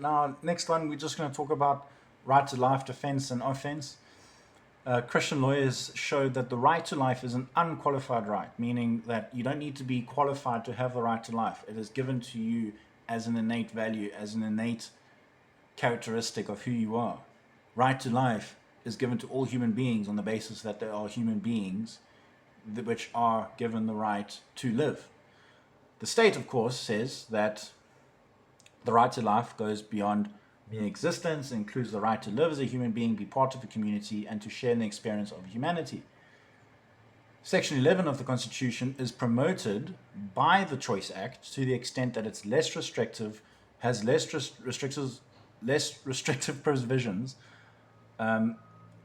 Now, next one, we're just going to talk about right to life, defense, and offense. Christian lawyers showed that the right to life is an unqualified right, meaning that you don't need to be qualified to have the right to life. It is given to you as an innate value, as an innate characteristic of who you are. Right to life is given to all human beings on the basis that they are human beings which are given the right to live. The state, of course, says that the right to life goes beyond mere existence, includes the right to live as a human being, be part of a community, and to share in the experience of humanity. Section 11 of the Constitution is promoted by the Choice Act to the extent that it's less restrictive, has less restrictive provisions,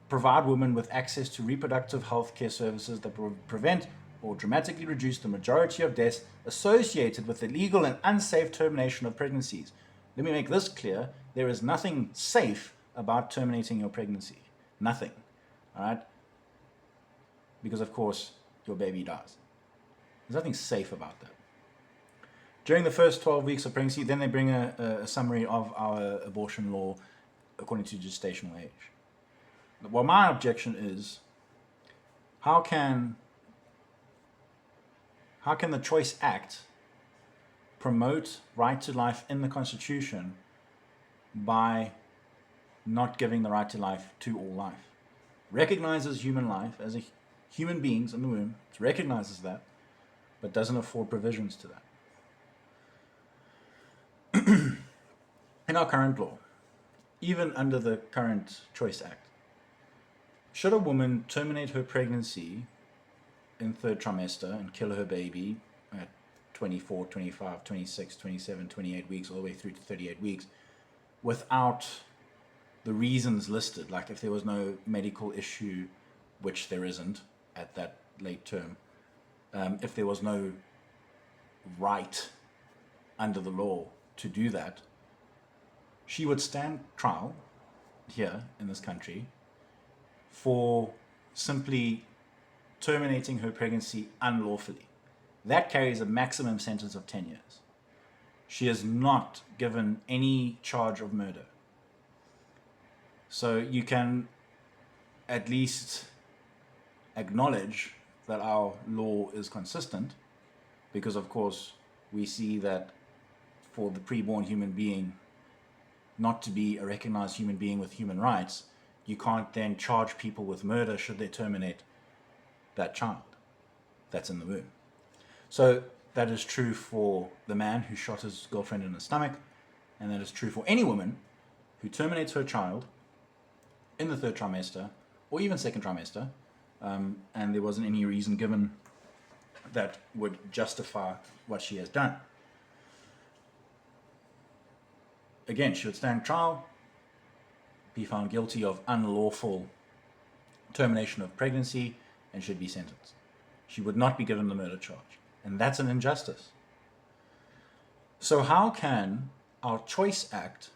provide women with access to reproductive health care services that prevent or dramatically reduce the majority of deaths associated with illegal and unsafe termination of pregnancies. Let me make this clear. There is nothing safe about terminating your pregnancy. Nothing. All right? Because, of course, your baby dies. There's nothing safe about that. During the first 12 weeks of pregnancy, then they bring a summary of our abortion law according to gestational age. Well, my objection is, how can the Choice Act promote right to life in the Constitution by not giving the right to life to all life? Recognizes human life as a human beings in the womb, it recognizes that, but doesn't afford provisions to that. In our current law, even under the current Choice Act, should a woman terminate her pregnancy in third trimester and kill her baby at 24, 25, 26, 27, 28 weeks, all the way through to 38 weeks, without the reasons listed, like if there was no medical issue, which there isn't at that late term, if there was no right under the law to do that, she would stand trial here in this country for simply terminating her pregnancy unlawfully. That carries a maximum sentence of 10 years. She is not given any charge of murder. So you can at least acknowledge that our law is consistent, because of course we see that for the preborn human being not to be a recognized human being with human rights, you can't then charge people with murder should they terminate that child that's in the womb. So that is true for the man who shot his girlfriend in the stomach, and that is true for any woman who terminates her child in the third trimester or even second trimester, and there wasn't any reason given that would justify what she has done. Again, she would stand trial, be found guilty of unlawful termination of pregnancy, and should be sentenced. She would not be given the murder charge, and that's an injustice. So how can our Choice Act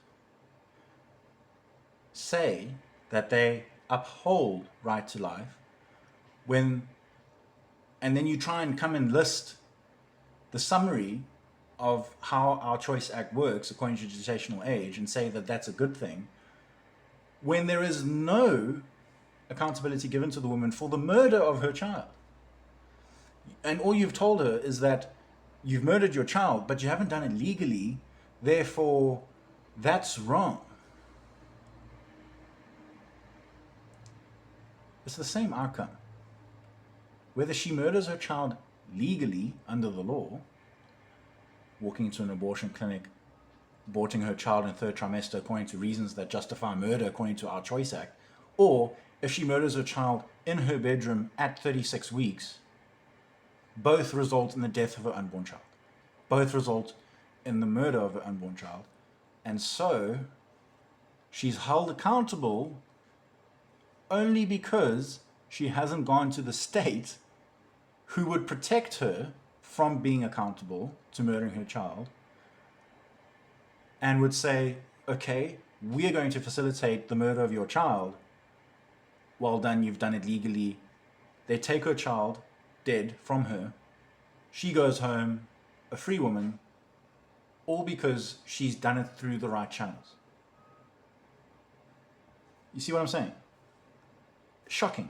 say that they uphold right to life when, and then you try and come and list the summary of how our Choice Act works according to gestational age and say that that's a good thing, when there is no accountability given to the woman for the murder of her child. And all you've told her is that you've murdered your child, but you haven't done it legally, therefore that's wrong. It's the same outcome. Whether she murders her child legally under the law, walking into an abortion clinic, aborting her child in third trimester according to reasons that justify murder according to our Choice Act, or if she murders her child in her bedroom at 36 weeks, both result in the death of her unborn child. Both result in the murder of her unborn child. And so she's held accountable only because she hasn't gone to the state who would protect her from being accountable to murdering her child and would say, okay, we're going to facilitate the murder of your child. Well done, you've done it legally. They take her child, dead, from her. She goes home, a free woman, all because she's done it through the right channels. You see what I'm saying? Shocking.